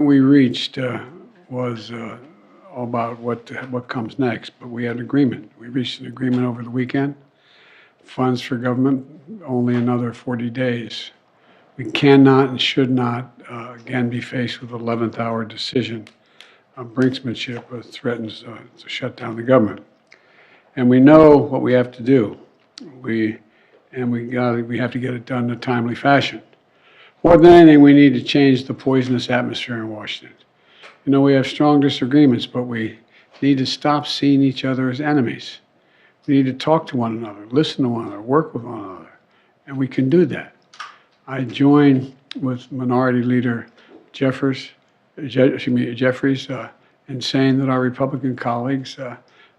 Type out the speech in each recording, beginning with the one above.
we reached was all about what comes next, but we had an agreement. We reached an agreement over the weekend. Funds for government, only another 40 days. We cannot and should not again be faced with 11th hour decision of brinksmanship that threatens to shut down the government. And we know what we have to do. We have to get it done in a timely fashion. More than anything, we need to change the poisonous atmosphere in Washington. You know, we have strong disagreements, but we need to stop seeing each other as enemies. We need to talk to one another, listen to one another, work with one another, and we can do that. I join with Minority Leader Jeffries in saying that our Republican colleagues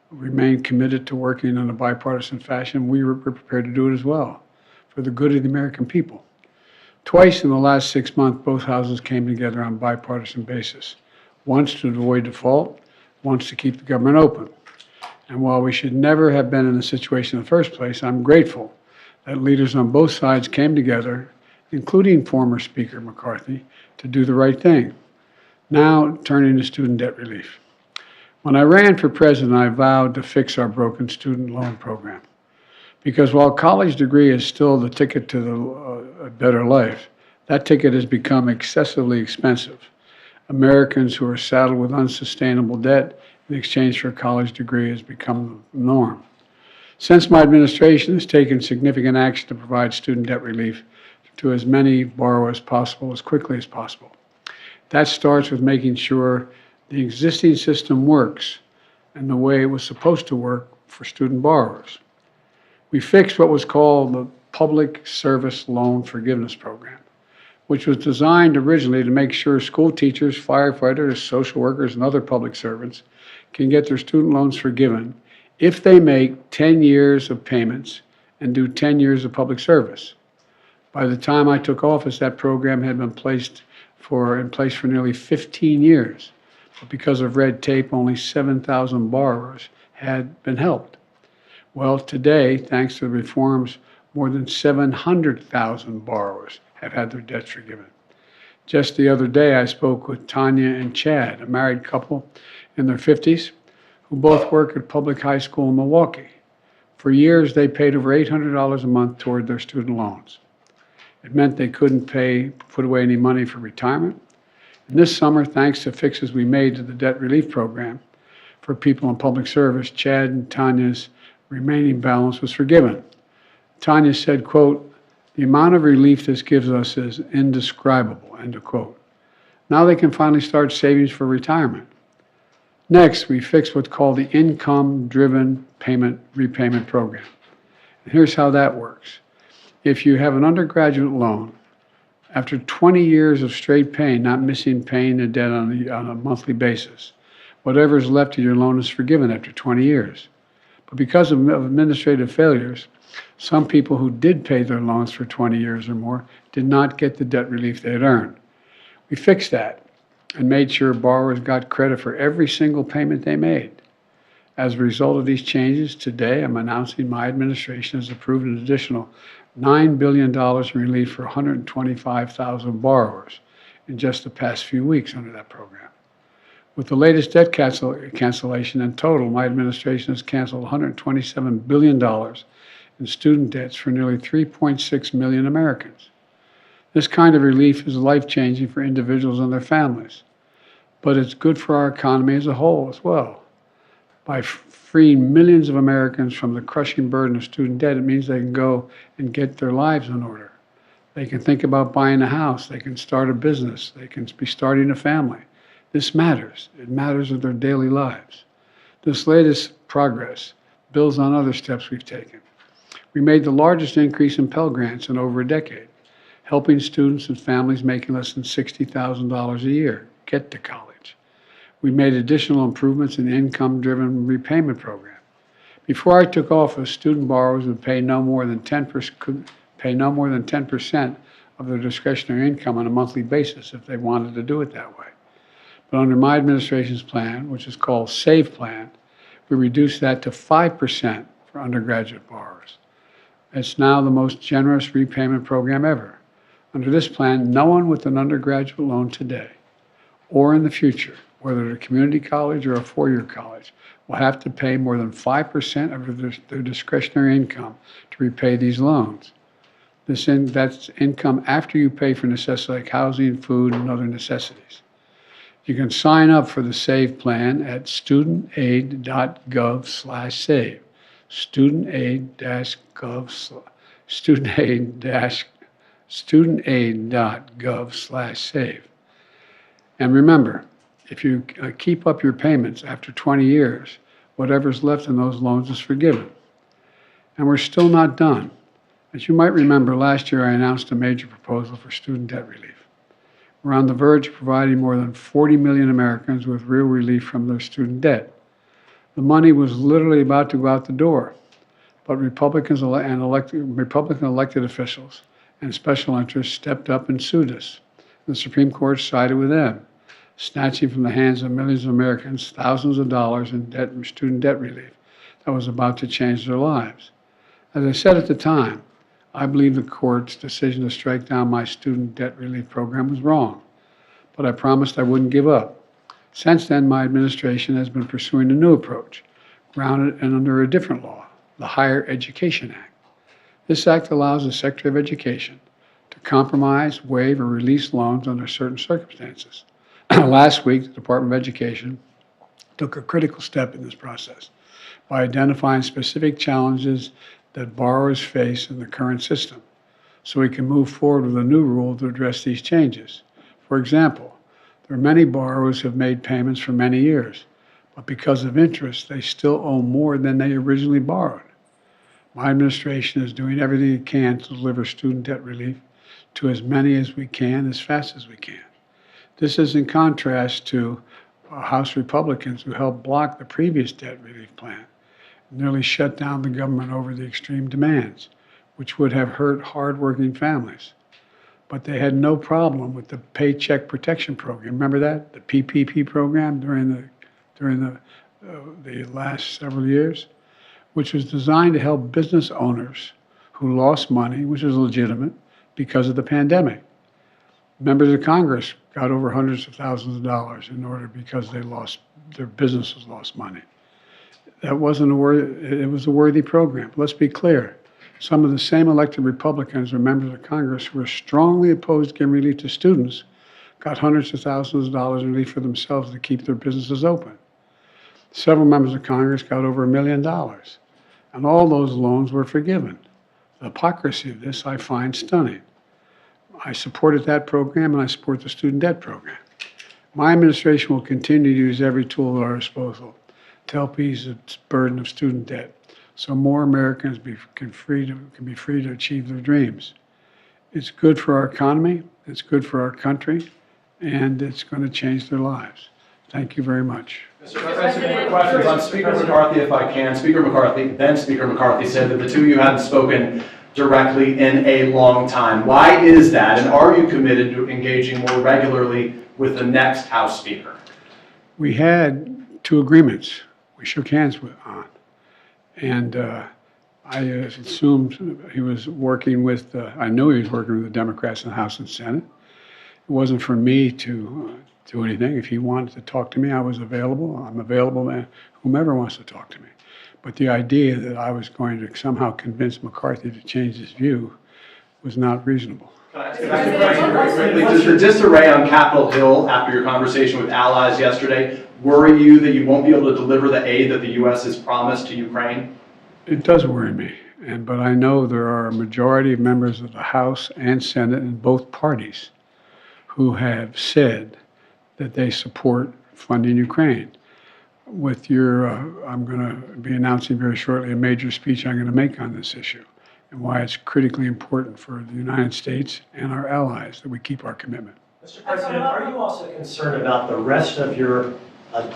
remain committed to working in a bipartisan fashion. We're prepared to do it as well for the good of the American people. Twice in the last 6 months, both houses came together on a bipartisan basis. Once to avoid default, once to keep the government open. And while we should never have been in this situation in the first place, I'm grateful that leaders on both sides came together, including former Speaker McCarthy, to do the right thing. Now, turning to student debt relief. When I ran for president, I vowed to fix our broken student loan program. Because while a college degree is still the ticket to a better life, that ticket has become excessively expensive. Americans who are saddled with unsustainable debt in exchange for a college degree has become the norm. Since my administration has taken significant action to provide student debt relief to as many borrowers as possible, as quickly as possible. That starts with making sure the existing system works and the way it was supposed to work for student borrowers. We fixed what was called the Public Service Loan Forgiveness Program, which was designed originally to make sure school teachers, firefighters, social workers, and other public servants can get their student loans forgiven if they make 10 years of payments and do 10 years of public service. By the time I took office, that program had been in place for nearly 15 years. But because of red tape, only 7,000 borrowers had been helped. Well, today, thanks to the reforms, more than 700,000 borrowers have had their debts forgiven. Just the other day, I spoke with Tanya and Chad, a married couple in their 50s, who both work at public high school in Milwaukee. For years, they paid over $800 a month toward their student loans. It meant they couldn't put away any money for retirement. And this summer, thanks to fixes we made to the debt relief program for people in public service, Chad and Tanya's remaining balance was forgiven. Tanya said, quote, "The amount of relief this gives us is indescribable," end of quote. Now they can finally start savings for retirement. Next, we fixed what's called the Income-Driven Repayment Program. And here's how that works. If you have an undergraduate loan, after 20 years of straight paying, not missing paying the debt on a monthly basis, whatever is left of your loan is forgiven after 20 years. But because of administrative failures, some people who did pay their loans for 20 years or more did not get the debt relief they had earned. We fixed that and made sure borrowers got credit for every single payment they made. As a result of these changes, today I'm announcing my administration has approved an additional $9 billion in relief for 125,000 borrowers in just the past few weeks under that program. With the latest debt cancellation in total, my administration has canceled $127 billion in student debts for nearly 3.6 million Americans. This kind of relief is life-changing for individuals and their families, but it's good for our economy as a whole as well. By freeing millions of Americans from the crushing burden of student debt, it means they can go and get their lives in order. They can think about buying a house. They can start a business. They can be starting a family. This matters. It matters in their daily lives. This latest progress builds on other steps we've taken. We made the largest increase in Pell Grants in over a decade, helping students and families making less than $60,000 a year get to college. We made additional improvements in the Income-Driven Repayment Program. Before I took office, student borrowers would pay no more than 10% of their discretionary income on a monthly basis if they wanted to do it that way. But under my administration's plan, which is called SAVE Plan, we reduced that to 5% for undergraduate borrowers. It's now the most generous repayment program ever. Under this plan, no one with an undergraduate loan today or in the future, whether at a community college or a four-year college, will have to pay more than 5% of their discretionary income to repay these loans. That's income after you pay for necessities like housing, food, and other necessities. You can sign up for the SAVE plan at studentaid.gov/save. studentaid.gov/save. And remember, if you keep up your payments after 20 years, whatever's left in those loans is forgiven. And we're still not done. As you might remember, last year I announced a major proposal for student debt relief. We're on the verge of providing more than 40 million Americans with real relief from their student debt. The money was literally about to go out the door, but Republican elected officials and special interests stepped up and sued us. The Supreme Court sided with them, snatching from the hands of millions of Americans thousands of dollars in debt and student debt relief that was about to change their lives. As I said at the time, I believe the court's decision to strike down my student debt relief program was wrong, but I promised I wouldn't give up. Since then, my administration has been pursuing a new approach, grounded and under a different law, the Higher Education Act. This act allows the Secretary of Education to compromise, waive, or release loans under certain circumstances. Last week, the Department of Education took a critical step in this process by identifying specific challenges that borrowers face in the current system, so we can move forward with a new rule to address these changes. For example, there are many borrowers who have made payments for many years, but because of interest, they still owe more than they originally borrowed. My administration is doing everything it can to deliver student debt relief to as many as we can, as fast as we can. This is in contrast to House Republicans who helped block the previous debt relief plan, nearly shut down the government over the extreme demands, which would have hurt hardworking families. But they had no problem with the Paycheck Protection Program. Remember that? The PPP program during the last several years, which was designed to help business owners who lost money, which is legitimate, because of the pandemic. Members of Congress got over hundreds of thousands of dollars because their businesses lost money. It was a worthy program. But let's be clear. Some of the same elected Republicans or members of Congress who were strongly opposed to giving relief to students got hundreds of thousands of dollars in relief for themselves to keep their businesses open. Several members of Congress got over $1 million, and all those loans were forgiven. The hypocrisy of this I find stunning. I supported that program, and I support the student debt program. My administration will continue to use every tool at our disposal to help ease the burden of student debt, so more Americans can be free to achieve their dreams. It's good for our economy, it's good for our country, and it's going to change their lives. Thank you very much. Mr. President, questions on Speaker McCarthy, if I can. Speaker McCarthy said that the two of you hadn't spoken directly in a long time. Why is that, and are you committed to engaging more regularly with the next House Speaker? We had two agreements we shook hands on. And I assumed he was working with, I knew he was working with the Democrats in the House and Senate. It wasn't for me to do anything. If he wanted to talk to me, I was available. I'm available to whomever wants to talk to me. But the idea that I was going to somehow convince McCarthy to change his view was not reasonable. Can I ask a question very quickly? Does your disarray on Capitol Hill after your conversation with allies yesterday worry you that you won't be able to deliver the aid that the U.S. has promised to Ukraine? It does worry me, but I know there are a majority of members of the House and Senate in both parties who have said that they support funding Ukraine. With your, I'm going to be announcing very shortly a major speech I'm going to make on this issue and why it's critically important for the United States and our allies that we keep our commitment. Mr. President, are you also concerned about the rest of your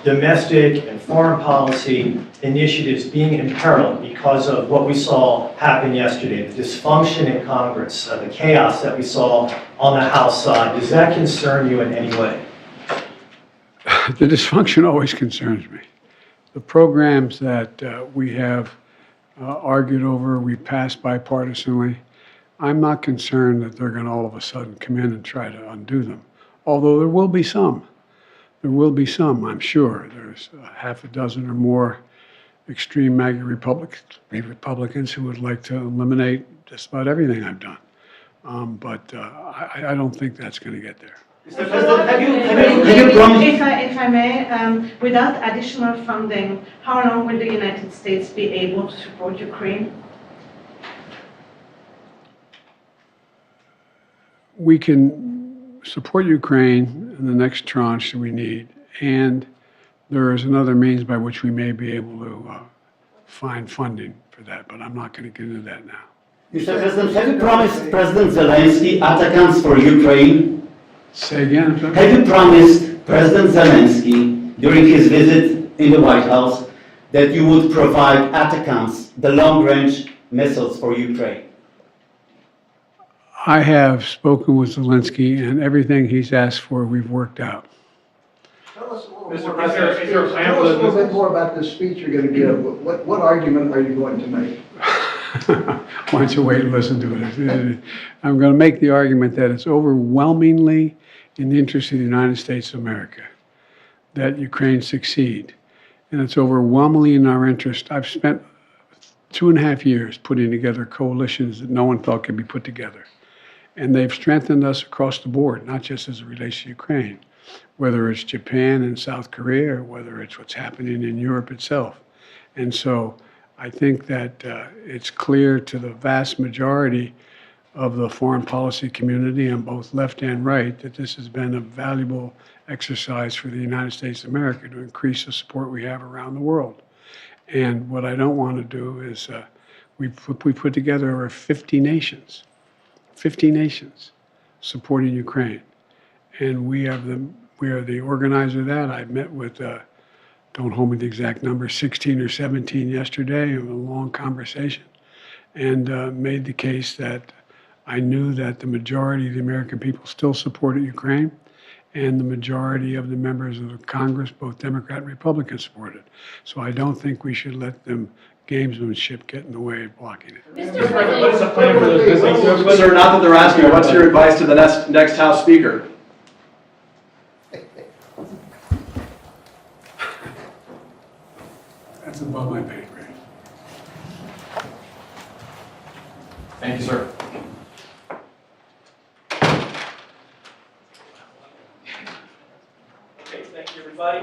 domestic and foreign policy initiatives being imperiled because of what we saw happen yesterday, the dysfunction in Congress, the chaos that we saw on the House side? Does that concern you in any way? The dysfunction always concerns me. The programs that we have argued over, we passed bipartisanly, I'm not concerned that they're going to all of a sudden come in and try to undo them, although there will be some. There will be some, I'm sure. There's half a dozen or more extreme MAGA Republicans who would like to eliminate just about everything I've done. But I don't think that's going to get there. Mr. President, have you promised? If I may, without additional funding, how long will the United States be able to support Ukraine? We can support Ukraine in the next tranche that we need, and there is another means by which we may be able to find funding for that, but I'm not going to get into that now. Mr. President, have you promised President Zelensky attacks for Ukraine? Say again? I'm sorry? Have you promised President Zelensky during his visit in the White House that you would provide ATACMS, the long-range missiles for Ukraine? I have spoken with Zelensky, and everything he's asked for, we've worked out. Tell us a little Mr. more. President, is there a plan Tell for us a little the- bit more about this speech you're going to give. What argument are you going to make? Why don't you wait and listen to it? I'm going to make the argument that it's overwhelmingly in the interest of the United States of America that Ukraine succeed. And it's overwhelmingly in our interest. I've spent 2.5 years putting together coalitions that no one thought could be put together. And they've strengthened us across the board, not just as it relates to Ukraine, whether it's Japan and South Korea, or whether it's what's happening in Europe itself. And so I think that it's clear to the vast majority of the foreign policy community on both left and right that this has been a valuable exercise for the United States of America to increase the support we have around the world. And what I don't want to do is we put together over 50 nations supporting Ukraine. And we are the organizer of that. I met with, don't hold me to the exact number, 16 or 17 yesterday, in a long conversation, and made the case that I knew that the majority of the American people still supported Ukraine, and the majority of the members of the Congress, both Democrat and Republican, supported. So I don't think we should let them gamesmanship get in the way of blocking it. Mr. President, what is the plan for those missiles? Sir, not that they're asking, what's your advice to the next House Speaker? That's above my pay grade. Thank you, sir. Okay, thank you, everybody.